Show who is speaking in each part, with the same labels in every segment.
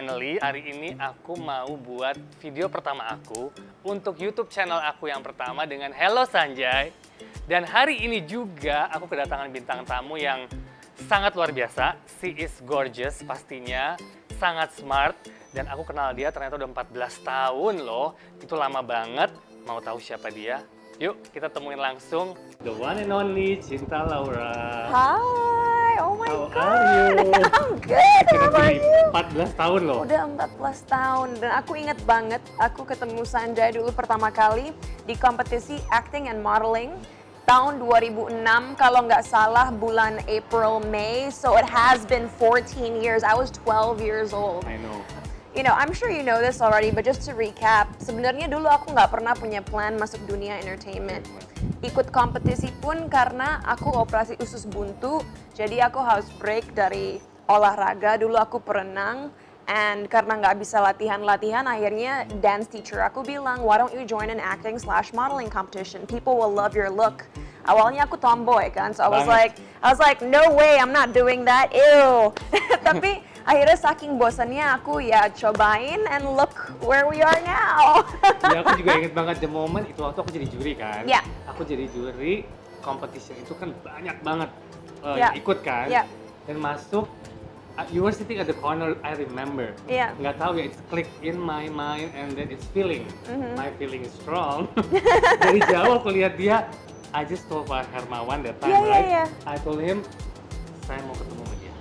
Speaker 1: finally, hari ini aku mau buat video pertama aku untuk YouTube channel aku yang pertama dengan Hello Sanjay. Dan hari ini juga aku kedatangan bintang tamu yang sangat luar biasa. She is gorgeous pastinya, sangat smart. Dan aku kenal dia ternyata udah 14 tahun loh. Itu lama banget. Mau tahu siapa dia? Yuk kita temuin langsung. The one and only Cinta Laura.
Speaker 2: Hi, oh my
Speaker 1: How
Speaker 2: god.
Speaker 1: are you?
Speaker 2: I'm good, how about you?
Speaker 1: 14 tahun loh.
Speaker 2: Udah 14 tahun dan aku inget banget aku ketemu Sanjay dulu pertama kali di kompetisi acting and modeling tahun 2006 kalau nggak salah bulan April, May. So it has been 14 years. I was 12 years old.
Speaker 1: I know.
Speaker 2: You know, I'm sure you know this already, but just to recap, sebenarnya dulu aku nggak pernah punya plan masuk dunia entertainment. Ikut kompetisi pun karena aku operasi usus buntu, jadi aku harus break dari olahraga. Dulu aku perenang, and karena nggak bisa latihan, akhirnya dance teacher aku bilang, why don't you join an acting/modeling competition? People will love your look. Awalnya aku tomboy kan, so I was like, no way, I'm not doing that, ew. Tapi akhirnya saking bosannya aku ya cobain and look where we are now.
Speaker 1: Ya aku juga inget banget the moment itu waktu aku jadi juri kan.
Speaker 2: Yeah.
Speaker 1: Aku jadi juri competition itu kan banyak banget
Speaker 2: Yeah.
Speaker 1: yang ikut kan.
Speaker 2: Yeah.
Speaker 1: Dan masuk, you were sitting at the corner, I remember.
Speaker 2: Yeah.
Speaker 1: Nggak tahu ya, it's click in my mind and then it's feeling. My feeling is strong. Dari jauh aku lihat dia, I just told Pak Hermawan that time, right?
Speaker 2: Yeah.
Speaker 1: I told him, saya mau ketemu sama dia.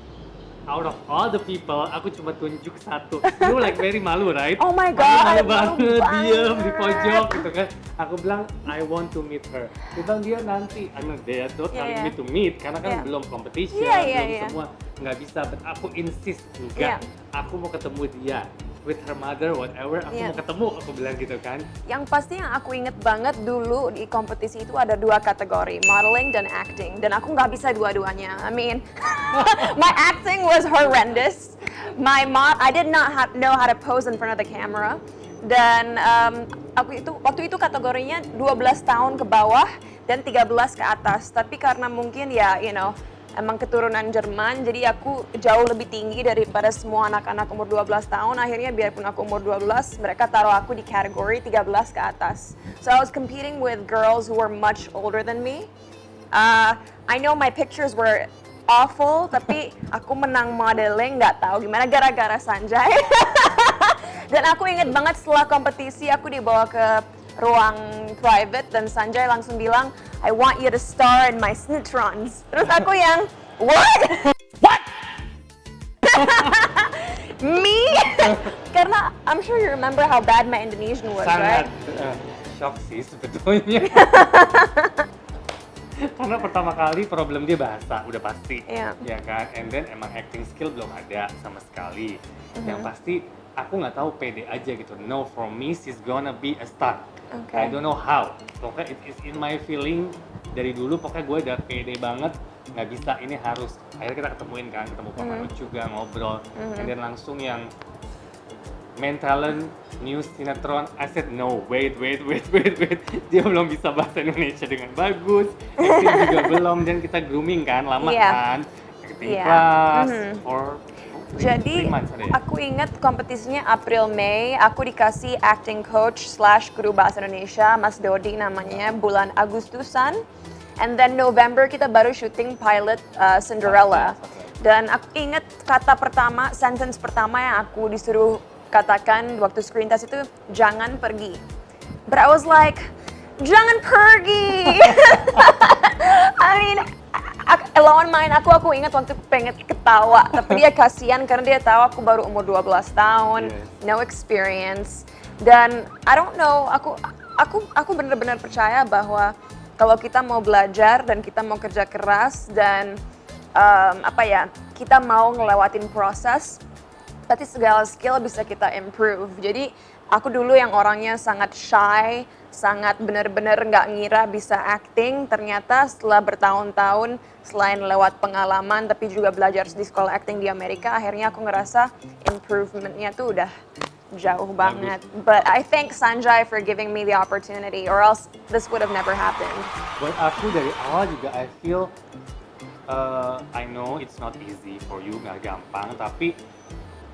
Speaker 1: Out of all the people, aku cuma tunjuk satu. You like very malu, right?
Speaker 2: Oh my
Speaker 1: Aku
Speaker 2: God,
Speaker 1: malu banget,
Speaker 2: malu
Speaker 1: diem di
Speaker 2: banget.
Speaker 1: pojok gitu kan. Aku bilang, I want to meet her. Dia bilang dia nanti, I mean they are not telling
Speaker 2: Yeah.
Speaker 1: me to meet, karena kan
Speaker 2: Yeah.
Speaker 1: belum competition,
Speaker 2: Yeah,
Speaker 1: belum
Speaker 2: yeah.
Speaker 1: semua. Nggak bisa, but aku insist, enggak. Aku mau ketemu dia. With her mother, whatever, aku
Speaker 2: Yeah.
Speaker 1: mau ketemu, aku bilang gitu kan.
Speaker 2: Yang pasti yang aku inget banget dulu di kompetisi itu ada dua kategori, modeling dan acting. Dan aku nggak bisa dua-duanya. I mean, my acting was horrendous. I did not know how to pose in front of the camera. Dan waktu itu kategorinya 12 tahun ke bawah dan 13 ke atas. Tapi karena mungkin ya, you know, emang keturunan Jerman, jadi aku jauh lebih tinggi daripada semua anak-anak umur 12 tahun. Akhirnya biarpun aku umur 12, mereka taruh aku di kategori 13 ke atas. So I was competing with girls who were much older than me. I know my pictures were awful, tapi aku menang modeling, nggak tahu gimana, gara-gara Sanjay. Dan aku inget banget setelah kompetisi, aku dibawa ke ruang private dan Sanjay langsung bilang, I want you to star in my snitrons. Terus aku yang, what?
Speaker 1: What?
Speaker 2: Me? Karena I'm sure you remember how bad my Indonesian was,
Speaker 1: Sangat
Speaker 2: right?
Speaker 1: shock sih sebetulnya. Karena pertama kali problem dia bahasa, udah pasti.
Speaker 2: Iya.
Speaker 1: Ya kan? And then emang acting skill belum ada sama sekali. Yang pasti aku nggak tahu pede aja gitu. No, for me she's gonna be a star.
Speaker 2: Okay.
Speaker 1: I don't know how. Pokoknya it is in my feeling dari dulu. Pokoknya gue udah pede banget. Nggak bisa, ini harus. Akhirnya kita ketemuin kan, ketemu Pak Manoj juga ngobrol. And then langsung yang main talent, news, sinetron. I said no, wait. Dia belum bisa bahasa Indonesia dengan bagus. Acting juga belum. Dan kita grooming kan, lama
Speaker 2: Iya.
Speaker 1: kan. Acting
Speaker 2: Iya.
Speaker 1: class, for
Speaker 2: Jadi
Speaker 1: 3 months ada ya?
Speaker 2: aku ingat kompetisinya April Mei, aku dikasih acting coach / guru bahasa Indonesia, Mas Dodi namanya, bulan Agustusan. And then November kita baru syuting pilot Cinderella. Dan aku ingat sentence pertama yang aku disuruh katakan waktu screen test itu, jangan pergi. But I was like, jangan pergi. I mean, lawan main aku ingat waktu pengen ketawa, tapi dia kasihan karena dia tahu aku baru umur 12 tahun, no experience. Dan I don't know, aku benar-benar percaya bahwa kalau kita mau belajar dan kita mau kerja keras dan kita mau ngelewatin proses, berarti segala skill bisa kita improve. Jadi aku dulu yang orangnya sangat shy, sangat benar-benar nggak ngira bisa acting. Ternyata setelah bertahun-tahun, selain lewat pengalaman, tapi juga belajar di sekolah acting di Amerika, akhirnya aku ngerasa improvementnya tuh udah jauh banget. But I thank Sanjay for giving me the opportunity, or else this would have never happened.
Speaker 1: Buat aku dari awal juga I feel I know it's not easy for you, nggak gampang, tapi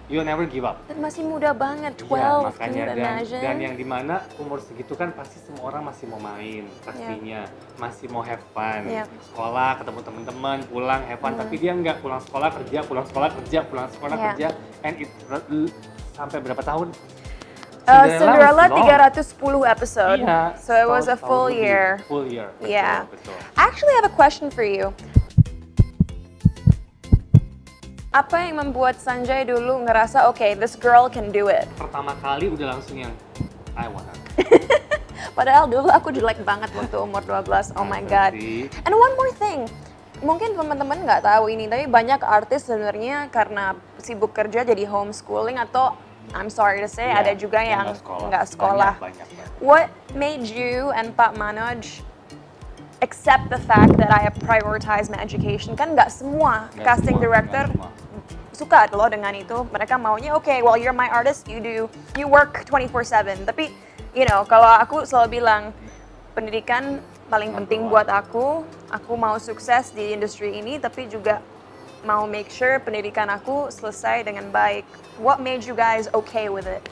Speaker 1: you never give up.
Speaker 2: Dan masih muda banget, 12,
Speaker 1: Iya,
Speaker 2: can
Speaker 1: makanya
Speaker 2: you imagine?
Speaker 1: dan yang dimana umur segitu kan pasti semua orang masih mau main pastinya, masih mau have fun,
Speaker 2: Iya.
Speaker 1: sekolah, ketemu teman-teman, pulang have fun, tapi dia nggak pulang sekolah kerja, pulang sekolah kerja, pulang sekolah
Speaker 2: Iya.
Speaker 1: kerja, and it sampai berapa tahun?
Speaker 2: Cinderella
Speaker 1: was long.
Speaker 2: 310 episode,
Speaker 1: Iya,
Speaker 2: so it was a
Speaker 1: setahun
Speaker 2: full
Speaker 1: lebih.
Speaker 2: year.
Speaker 1: Full year, betul,
Speaker 2: Yeah.
Speaker 1: betul.
Speaker 2: I actually have a question for you. Apa yang membuat Sanjay dulu ngerasa, okay, this girl can do it?
Speaker 1: Pertama kali udah langsung yang I wanna.
Speaker 2: Padahal dulu aku jelek banget waktu umur 12, oh my
Speaker 1: Masa
Speaker 2: god.
Speaker 1: sih?
Speaker 2: And one more thing, mungkin teman-teman nggak tahu ini, tapi banyak artis sebenarnya karena sibuk kerja jadi homeschooling atau I'm sorry to say,
Speaker 1: Iya,
Speaker 2: ada juga yang nggak sekolah.
Speaker 1: Banyak.
Speaker 2: What made you and Pak Manoj accept the fact that I have prioritized my education? Kan nggak semua
Speaker 1: Nggak
Speaker 2: casting
Speaker 1: semua,
Speaker 2: director
Speaker 1: nggak semua.
Speaker 2: suka loh dengan itu. Mereka maunya, okay, well you're my artist, you work 24/7. Tapi, you know, kalau aku selalu bilang, pendidikan paling penting buat aku mau sukses di industri ini, tapi juga mau make sure pendidikan aku selesai dengan baik. What made you guys okay with it?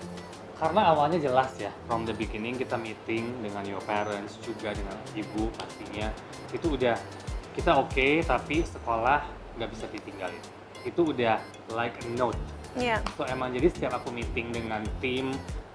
Speaker 1: Karena awalnya jelas ya, from the beginning kita meeting dengan your parents juga dengan ibu pastinya. Itu udah kita oke, tapi sekolah nggak bisa ditinggalin. Itu udah like a note.
Speaker 2: Iya.
Speaker 1: So emang jadi setiap aku meeting dengan tim,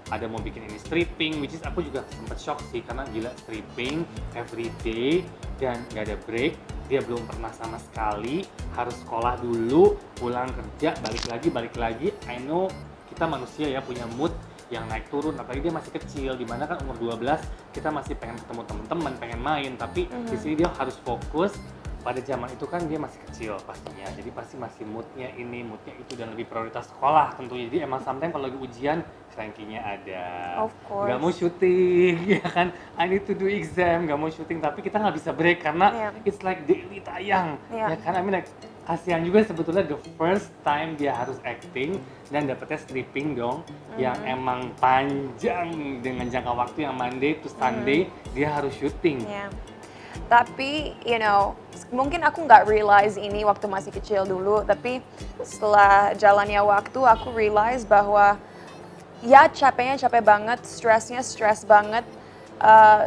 Speaker 1: ada mau bikin ini stripping, which is aku juga sempet shock sih karena gila stripping every day dan nggak ada break. Dia belum pernah sama sekali, harus sekolah dulu, pulang kerja, balik lagi. I know kita manusia ya punya mood yang naik turun, apalagi dia masih kecil, dimana kan umur 12 kita masih pengen ketemu teman-teman, pengen main, tapi di sini dia harus fokus. Pada zaman itu kan dia masih kecil pastinya, jadi pasti masih moodnya ini, moodnya itu, dan lebih prioritas sekolah tentunya. Jadi emang sometimes kalau lagi ujian, cranky-nya ada,
Speaker 2: Of course.
Speaker 1: nggak mau syuting, ya kan, I need to do exam, nggak mau syuting, tapi kita nggak bisa break karena it's like daily tayang,
Speaker 2: Yeah.
Speaker 1: ya kan, I mean like, kasihan juga sebetulnya the first time dia harus acting dan dapetnya stripping dong, yang emang panjang dengan jangka waktu yang Monday to Sunday dia harus syuting.
Speaker 2: Yeah. Tapi, you know, mungkin aku nggak realize ini waktu masih kecil dulu, tapi setelah jalannya waktu aku realize bahwa ya capek banget, stres banget,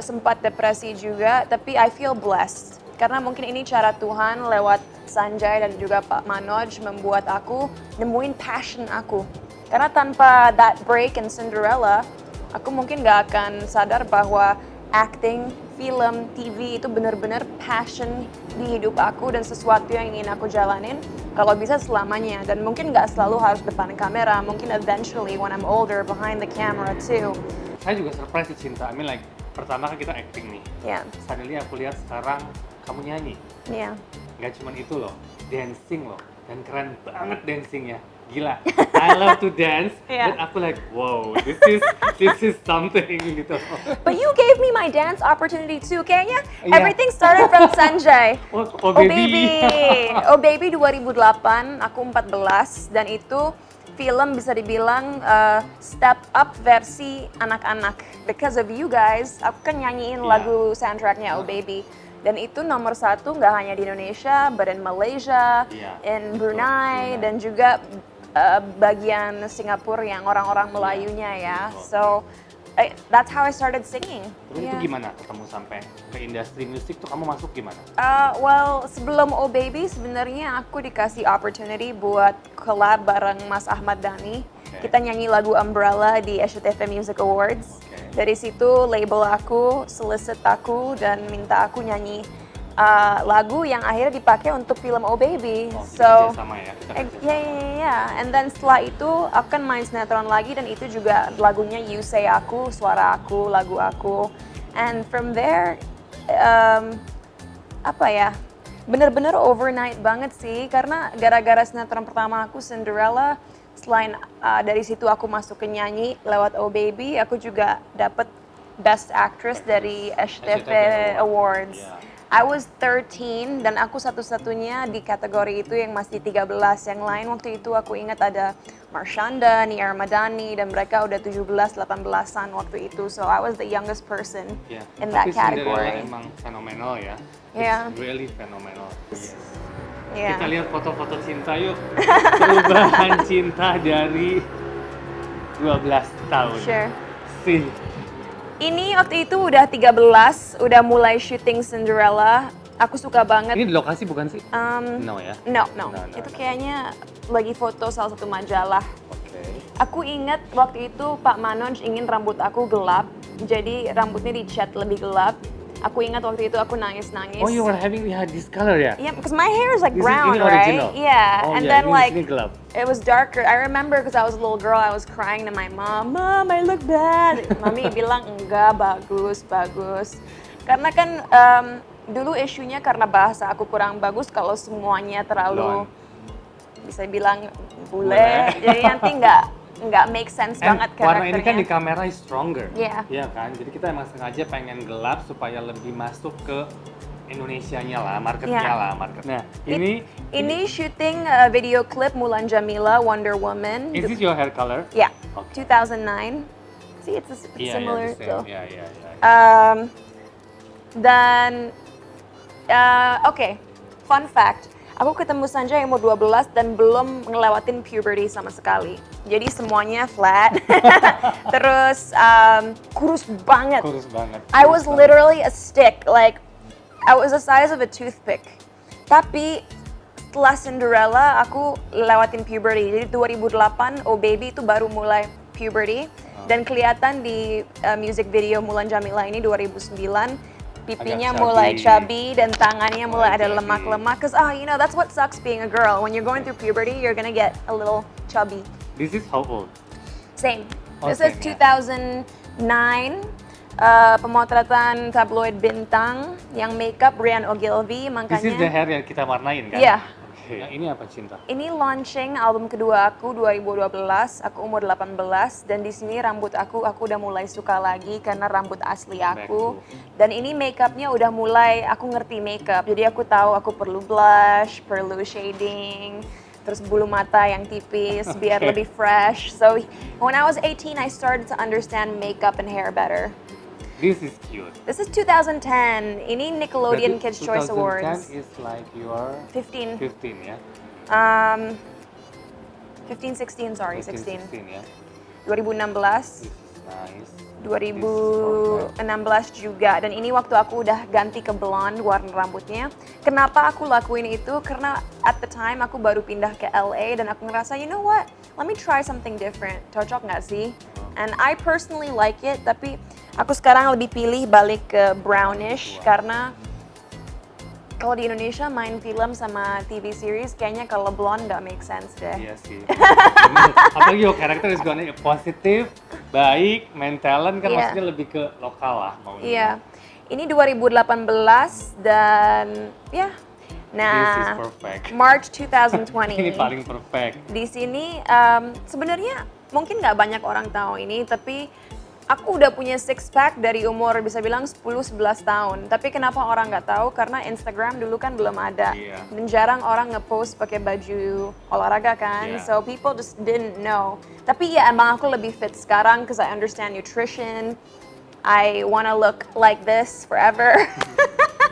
Speaker 2: sempat depresi juga, tapi I feel blessed. Karena mungkin ini cara Tuhan lewat Sanjay dan juga Pak Manoj membuat aku nemuin passion aku. Karena tanpa that break in Cinderella, aku mungkin nggak akan sadar bahwa acting, film, TV itu benar-benar passion di hidup aku dan sesuatu yang ingin aku jalanin kalau bisa selamanya. Dan mungkin nggak selalu harus depan kamera, mungkin eventually when I'm older behind the camera too.
Speaker 1: Saya juga surprise sih Cinta, I mean like pertama kan kita acting nih,
Speaker 2: Yeah,
Speaker 1: suddenly aku lihat sekarang kamu nyanyi,
Speaker 2: yeah.
Speaker 1: nggak cuman itu loh, dancing loh, dan keren banget dancingnya, gila. I love to dance,
Speaker 2: Yeah.
Speaker 1: dan aku like wow, this is something gitu.
Speaker 2: But you gave me my dance opportunity too, kayaknya
Speaker 1: Yeah.
Speaker 2: everything started from Sanjay.
Speaker 1: Oh baby.
Speaker 2: Oh Baby 2008, aku 14, dan itu film bisa dibilang step up versi anak-anak. Because of you guys, aku kan nyanyiin
Speaker 1: Yeah.
Speaker 2: lagu soundtracknya Oh Baby. Dan itu nomor 1 nggak hanya di Indonesia, but in Malaysia,
Speaker 1: Yeah.
Speaker 2: in Brunei,
Speaker 1: Brunei.
Speaker 2: dan juga bagian Singapura yang orang-orang Melayunya ya.
Speaker 1: Betul.
Speaker 2: So that's how I started singing.
Speaker 1: Terus
Speaker 2: Yeah.
Speaker 1: itu gimana ketemu sampai ke industri musik tuh kamu masuk gimana?
Speaker 2: Well, sebelum Oh Baby sebenarnya aku dikasih opportunity buat collab bareng Mas Ahmad Dhani.
Speaker 1: Okay.
Speaker 2: Kita nyanyi lagu Umbrella di SCTV Music Awards.
Speaker 1: Okay.
Speaker 2: Dari situ label aku solicit aku dan minta aku nyanyi lagu yang akhirnya dipakai untuk film Oh Baby.
Speaker 1: Oh,
Speaker 2: So,
Speaker 1: kita sama ya, kita kerja
Speaker 2: ya, ya. And then setelah itu aku kan main sinetron lagi dan itu juga lagunya You Say Aku, suara aku, lagu aku. And from there, apa ya, bener-bener overnight banget sih. Karena gara-gara sinetron pertama aku Cinderella, selain dari situ aku masuk ke nyanyi lewat Oh Baby, aku juga dapet Best Actress dari SCTV Awards.
Speaker 1: Yeah.
Speaker 2: I was 13 dan aku satu-satunya di kategori itu yang masih 13. Yang lain waktu itu aku ingat ada Marshanda, Nia Ramadhani, dan mereka udah 17-18an waktu itu. So I was the youngest person
Speaker 1: Yeah.
Speaker 2: in that
Speaker 1: Tapi Cinderella
Speaker 2: category.
Speaker 1: emang fenomenal ya.
Speaker 2: Yeah.
Speaker 1: It's really phenomenal. Yes.
Speaker 2: Iya.
Speaker 1: Kita lihat foto-foto cinta yuk. Perubahan cinta dari 12 tahun.
Speaker 2: Sure.
Speaker 1: Sih.
Speaker 2: Ini waktu itu udah 13, udah mulai syuting Cinderella. Aku suka banget.
Speaker 1: Ini di lokasi bukan sih?
Speaker 2: No,
Speaker 1: ya?
Speaker 2: no.
Speaker 1: No.
Speaker 2: Itu kayaknya lagi foto salah satu majalah.
Speaker 1: Oke.
Speaker 2: Aku ingat waktu itu Pak Manoj ingin rambut aku gelap, jadi rambutnya dicat lebih gelap. Aku ingat waktu itu aku nangis-nangis.
Speaker 1: Oh, you were having this color ya?
Speaker 2: Yeah, because my hair is like
Speaker 1: This is-
Speaker 2: brown,
Speaker 1: ini
Speaker 2: right?
Speaker 1: original?
Speaker 2: Yeah,
Speaker 1: Oh,
Speaker 2: and
Speaker 1: iya,
Speaker 2: then
Speaker 1: ini
Speaker 2: like
Speaker 1: di sini gelap.
Speaker 2: it was darker. I remember because I was a little girl, I was crying to my mom, "Mom, I look bad." Mami bilang enggak, bagus, bagus. Karena kan dulu isunya karena bahasa aku kurang bagus kalau semuanya terlalu bisa bilang bule, jadi nanti nggak make sense
Speaker 1: And
Speaker 2: banget
Speaker 1: warna
Speaker 2: karakternya.
Speaker 1: ini kan di kamera is stronger.
Speaker 2: Iya.
Speaker 1: Iya kan? Jadi kita emang sengaja pengen gelap supaya lebih masuk ke Indonesianya lah, marketnya
Speaker 2: Iya.
Speaker 1: lah, market. Nah, ini
Speaker 2: Syuting video klip Mulan Jamila Wonder Woman.
Speaker 1: is this your hair color?
Speaker 2: Yeah,
Speaker 1: Okay.
Speaker 2: 2009. See, it's
Speaker 1: Iya,
Speaker 2: similar.
Speaker 1: the same.
Speaker 2: So.
Speaker 1: Iya, iya, iya.
Speaker 2: Dan oke, fun fact. Aku ketemu Sanjay umur 12 dan belum ngelewatin puberty sama sekali. Jadi semuanya flat. Terus kurus banget.
Speaker 1: Kurus banget.
Speaker 2: I was literally a stick, like I was the size of a toothpick. Tapi setelah Cinderella aku lewatin puberty. Jadi 2008 Oh Baby itu baru mulai puberty dan kelihatan di music video Mulan Jamila ini 2009 pipinya
Speaker 1: Agak
Speaker 2: mulai
Speaker 1: chubby.
Speaker 2: chubby dan tangannya mulai ada
Speaker 1: chubby.
Speaker 2: lemak-lemak. Cause you know that's what sucks being a girl. When you're going through puberty, you're gonna get a little chubby.
Speaker 1: This is how old?
Speaker 2: Same.
Speaker 1: Oh,
Speaker 2: This is
Speaker 1: same, ya.
Speaker 2: 2009. Pemotretan tabloid bintang yang makeup Rian Ogilvy,
Speaker 1: This is the
Speaker 2: makanya
Speaker 1: hair yang kita warnain kan?
Speaker 2: Iya.
Speaker 1: Oke. Yang ini apa cinta?
Speaker 2: ini launching album kedua aku 2012, aku umur 18 dan di sini rambut aku udah mulai suka lagi karena rambut asli aku. Dan ini makeupnya udah mulai aku ngerti makeup. Jadi aku tahu aku perlu blush, perlu shading, terus bulu mata yang tipis biar
Speaker 1: Okay.
Speaker 2: lebih fresh. So when I was 18 I started to understand makeup and hair better.
Speaker 1: This is cute.
Speaker 2: This is 2010. Ini Nickelodeon
Speaker 1: Berarti
Speaker 2: Kids Choice
Speaker 1: 2010
Speaker 2: Awards.
Speaker 1: is like you are
Speaker 2: 15.
Speaker 1: 15 ya?
Speaker 2: 15, 16, sorry, 16.
Speaker 1: 16 ya?
Speaker 2: 2016,
Speaker 1: This is nice.
Speaker 2: 2016 juga. Dan ini waktu aku udah ganti ke blonde warna rambutnya. Kenapa aku lakuin itu? Karena at the time aku baru pindah ke LA dan aku ngerasa, you know what? Let me try something different. Cocok nggak sih? And I personally like it, tapi aku sekarang lebih pilih balik ke brownish karena kalau di Indonesia main film sama TV series kayaknya kalau blonde nggak make sense deh.
Speaker 1: Iya sih. Bener. Apalagi your character is gonna positif, baik, main talent kan
Speaker 2: Iya.
Speaker 1: maksudnya lebih ke lokal lah maunya.
Speaker 2: Iya. Ini 2018 dan ya.
Speaker 1: This is
Speaker 2: Nah,
Speaker 1: perfect.
Speaker 2: March 2020.
Speaker 1: Ini paling perfect.
Speaker 2: Di sini sebenarnya mungkin nggak banyak orang tahu ini, tapi aku udah punya six pack dari umur bisa bilang 10-11 tahun. Tapi kenapa orang nggak tahu? Karena Instagram dulu kan belum ada.
Speaker 1: Iya.
Speaker 2: Dan jarang orang ngepost pakai baju olahraga kan.
Speaker 1: Iya.
Speaker 2: So people just didn't know. Tapi ya emang aku lebih fit sekarang because I understand nutrition. I wanna look like this forever.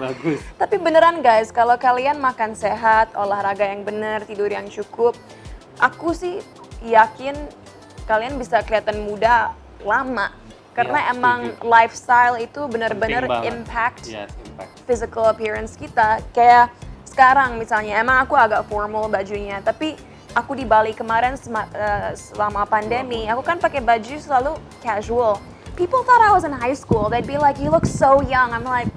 Speaker 1: Bagus.
Speaker 2: Tapi beneran guys, kalau kalian makan sehat, olahraga yang bener, tidur yang cukup, aku sih yakin kalian bisa kelihatan muda lama. Karena
Speaker 1: Iya,
Speaker 2: emang
Speaker 1: setuju.
Speaker 2: lifestyle itu bener-bener
Speaker 1: Penting banget.
Speaker 2: impact
Speaker 1: Yes, impact.
Speaker 2: physical appearance kita. Kayak sekarang misalnya, emang aku agak formal bajunya, tapi aku di Bali kemarin selama pandemi, aku kan pakai baju selalu casual. People thought I was in high school. They'd be like, "You look so young." I'm like,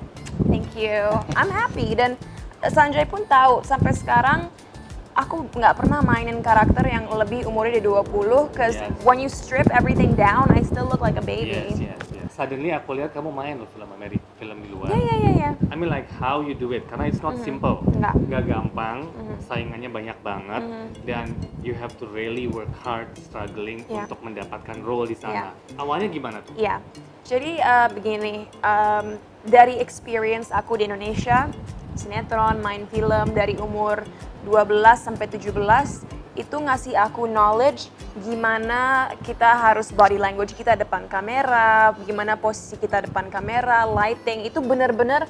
Speaker 2: "Thank you. I'm happy." Dan Sanjay pun tahu sampai sekarang aku nggak pernah mainin karakter yang lebih umurnya di 20 cause
Speaker 1: Yes.
Speaker 2: when you strip everything down, I still look like a baby.
Speaker 1: Yes, yes, yes. Suddenly aku lihat kamu main loh film Amerika, film di luar.
Speaker 2: Yeah.
Speaker 1: I mean like how you do it, karena it's not simple.
Speaker 2: Nggak.
Speaker 1: Nggak gampang, saingannya banyak banget, dan you have to really work hard, struggling
Speaker 2: Yeah.
Speaker 1: untuk mendapatkan role di sana. Awalnya gimana tuh?
Speaker 2: Iya, jadi begini, dari experience aku di Indonesia, sinetron, main film dari umur 12 sampai 17, itu ngasih aku knowledge gimana kita harus body language kita depan kamera, gimana posisi kita depan kamera, lighting, itu bener-bener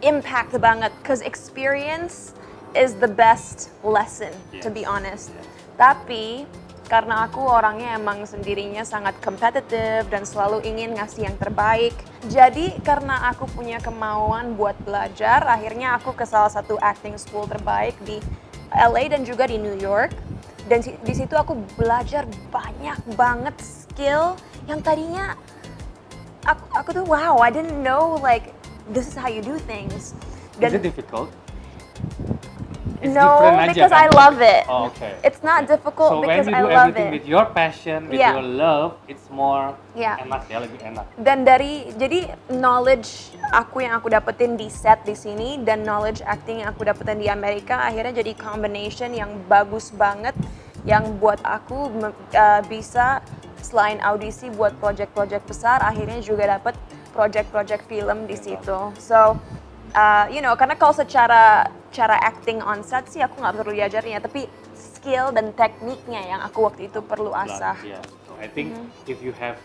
Speaker 2: impact banget. Cause experience is the best lesson, to be
Speaker 1: Yes.
Speaker 2: honest. Tapi karena aku orangnya emang sendirinya sangat competitive dan selalu ingin ngasih yang terbaik. Jadi karena aku punya kemauan buat belajar, akhirnya aku ke salah satu acting school terbaik di LA dan juga di New York. Dan di situ aku belajar banyak banget skill yang tadinya aku tuh wow, I didn't know like this is how you do things.
Speaker 1: Is it difficult? It's
Speaker 2: No,
Speaker 1: different aja,
Speaker 2: because
Speaker 1: kan?
Speaker 2: I love it.
Speaker 1: Oh, okay.
Speaker 2: It's not difficult
Speaker 1: So
Speaker 2: because
Speaker 1: when
Speaker 2: I
Speaker 1: you do
Speaker 2: love
Speaker 1: everything
Speaker 2: it.
Speaker 1: with your passion, with
Speaker 2: Yeah.
Speaker 1: your love, it's more
Speaker 2: Yeah.
Speaker 1: enak ya, lebih enak.
Speaker 2: Dan jadi knowledge aku yang aku dapetin di set di sini dan knowledge acting yang aku dapetin di Amerika akhirnya jadi combination yang bagus banget yang buat aku bisa selain audisi buat project-project besar akhirnya juga dapet project-project film di situ. So karena kalau secara acting on set sih aku nggak perlu diajarnya, tapi skill dan tekniknya yang aku waktu itu perlu asah.
Speaker 1: Yeah. So I think if you have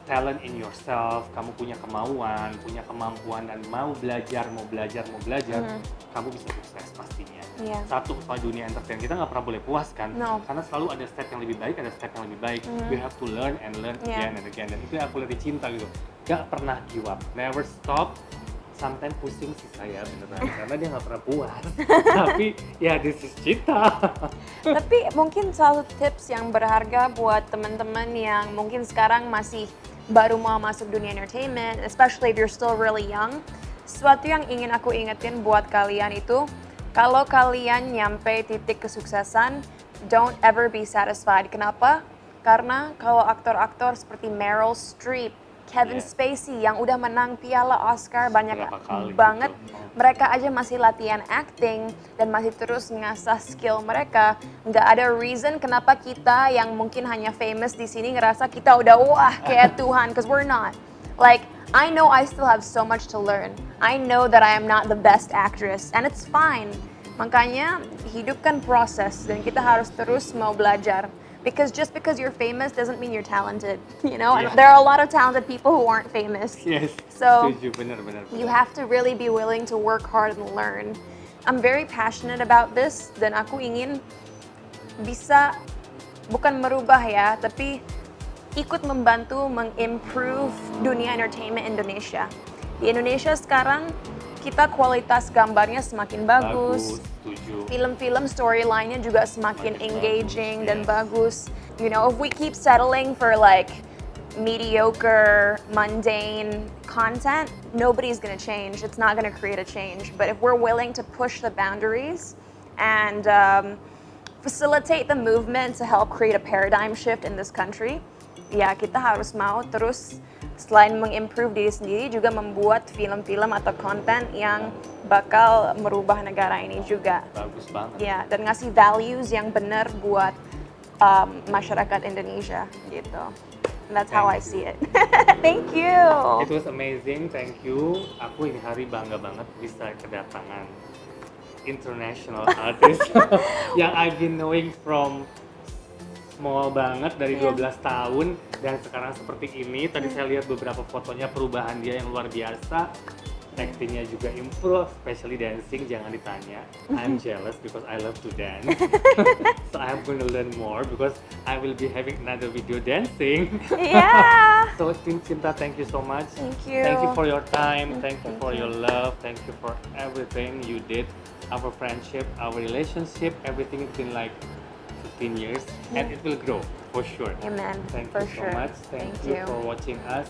Speaker 1: talent in yourself, kamu punya kemauan, punya kemampuan dan mau belajar, kamu bisa sukses pastinya.
Speaker 2: Iya.
Speaker 1: Satu, soal dunia entertain kita nggak pernah boleh puas kan,
Speaker 2: No.
Speaker 1: karena selalu ada step yang lebih baik, ada step yang lebih baik. We have to learn and learn
Speaker 2: Yeah.
Speaker 1: again and again. Dan itu yang aku lihat di Cinta gitu, gak pernah give up, never stop. Sometimes pusing sih saya beneran, karena dia nggak pernah puas. Tapi ya this is Cinta.
Speaker 2: Tapi mungkin satu tips yang berharga buat teman-teman yang mungkin sekarang masih baru mau masuk dunia entertainment, especially if you're still really young. Sesuatu yang ingin aku ingetin buat kalian itu, kalau kalian nyampe titik kesuksesan, don't ever be satisfied. Kenapa? Karena kalau aktor-aktor seperti Meryl Streep, Kevin
Speaker 1: Yeah.
Speaker 2: Spacey yang udah menang piala Oscar banyak
Speaker 1: Berapa kali
Speaker 2: banget,
Speaker 1: gitu.
Speaker 2: mereka aja masih latihan acting dan masih terus ngasah skill mereka. Nggak ada reason kenapa kita yang mungkin hanya famous di sini ngerasa kita udah wah kayak Tuhan, because we're not. Like, I know I still have so much to learn. I know that I am not the best actress, and it's fine. Makanya hidupkan proses dan kita harus terus mau belajar. Because just because you're famous doesn't mean you're talented, you know? And
Speaker 1: Yeah.
Speaker 2: there are a lot of talented people who aren't famous.
Speaker 1: Yes,
Speaker 2: So,
Speaker 1: setuju, benar.
Speaker 2: you have to really be willing to work hard and learn. I'm very passionate about this dan aku ingin bisa bukan merubah ya, tapi ikut membantu mengimprove dunia entertainment Indonesia. Di Indonesia sekarang kita kualitas gambarnya semakin bagus.
Speaker 1: Setuju.
Speaker 2: Film-film storyline-nya juga semakin
Speaker 1: Makin
Speaker 2: engaging
Speaker 1: bagus,
Speaker 2: dan
Speaker 1: yes.
Speaker 2: bagus. You know, if we keep settling for like mediocre, mundane content, nobody's gonna change. It's not gonna create a change. But if we're willing to push the boundaries and facilitate the movement to help create a paradigm shift in this country, ya kita harus mau terus selain mengimprove diri sendiri juga membuat film-film atau konten yang bakal merubah negara ini juga.
Speaker 1: Bagus banget.
Speaker 2: Ya, dan ngasih values yang benar buat masyarakat Indonesia gitu. And that's how I
Speaker 1: Thank
Speaker 2: see
Speaker 1: you.
Speaker 2: it. Thank you.
Speaker 1: It was amazing, thank you. Aku ini hari bangga banget bisa kedatangan international artist yang I've been knowing from small banget dari
Speaker 2: Iya.
Speaker 1: 12 tahun dan sekarang seperti ini. Tadi saya lihat beberapa fotonya, perubahan dia yang luar biasa. Actingnya juga improve, especially dancing, jangan ditanya. I'm jealous because I love to dance. So I'm going to learn more because I will be having another video dancing.
Speaker 2: Yeah.
Speaker 1: So Cinta, thank you so much.
Speaker 2: Thank you.
Speaker 1: Thank you for your time. Thank you
Speaker 2: Thank
Speaker 1: for
Speaker 2: you.
Speaker 1: your love. Thank you for everything you did. Our friendship, our relationship, everything has been like 15 years, and it will grow for sure.
Speaker 2: Amen.
Speaker 1: Thank
Speaker 2: For
Speaker 1: you so
Speaker 2: sure.
Speaker 1: much. Thank you for watching us.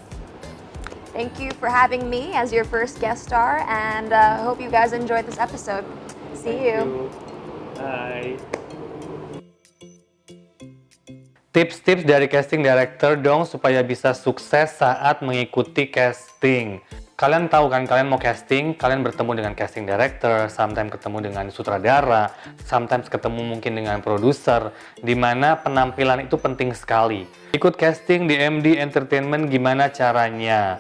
Speaker 2: Thank you for having me as your first guest star, and hope you guys enjoyed this episode. See
Speaker 1: Thank
Speaker 2: you.
Speaker 1: Bye. Tips-tips dari casting director dong supaya bisa sukses saat mengikuti casting. Kalian tahu kan, kalian mau casting, kalian bertemu dengan casting director, sometimes ketemu dengan sutradara, sometimes ketemu mungkin dengan produser, di mana penampilan itu penting sekali. Ikut casting di MD Entertainment gimana caranya?